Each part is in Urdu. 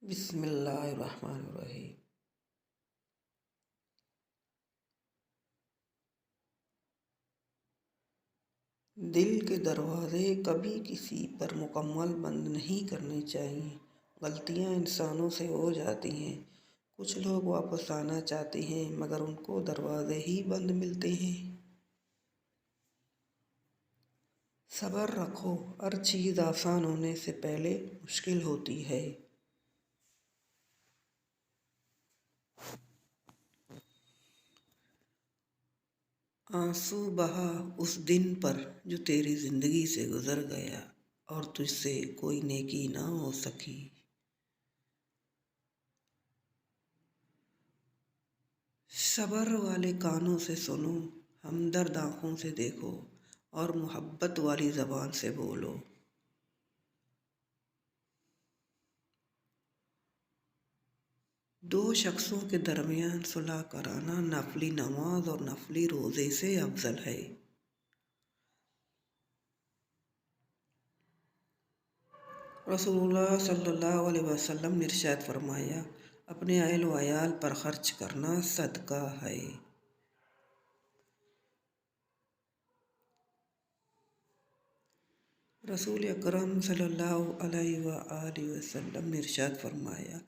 بسم اللہ الرحمن الرحیم۔ دل کے دروازے کبھی کسی پر مکمل بند نہیں کرنے چاہیے۔ غلطیاں انسانوں سے ہو جاتی ہیں۔ کچھ لوگ واپس آنا چاہتے ہیں مگر ان کو دروازے ہی بند ملتے ہیں۔ صبر رکھو، ہر چیز آسان ہونے سے پہلے مشکل ہوتی ہے۔ آنسو بہا اس دن پر جو تیری زندگی سے گزر گیا اور تجھ سے کوئی نیکی نہ ہو سکی۔ صبر والے کانوں سے سنو، ہمدرد آنکھوں سے دیکھو اور محبت والی زبان سے بولو۔ دو شخصوں کے درمیان صلح کرانا نفلی نماز اور نفلی روزے سے افضل ہے۔ رسول اللہ صلی اللہ علیہ وسلم نے ارشاد فرمایا، اپنے اہل و عیال پر خرچ کرنا صدقہ ہے۔ رسول اکرم صلی اللہ علیہ وآلہ وسلم نے ارشاد فرمایا،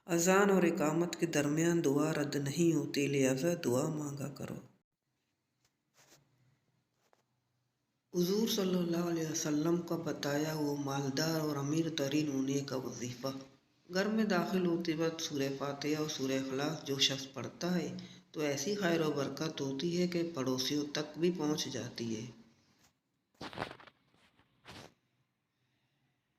اذان اور اقامت کے درمیان دعا رد نہیں ہوتی، لہذا دعا مانگا کرو۔ حضور صلی اللہ علیہ وسلم کا بتایا وہ مالدار اور امیر ترین ہونے کا وظیفہ۔ گھر میں داخل ہوتے وقت سورہ فاتحہ اور سورہ اخلاص جو شخص پڑھتا ہے تو ایسی خیر و برکت ہوتی ہے کہ پڑوسیوں تک بھی پہنچ جاتی ہے۔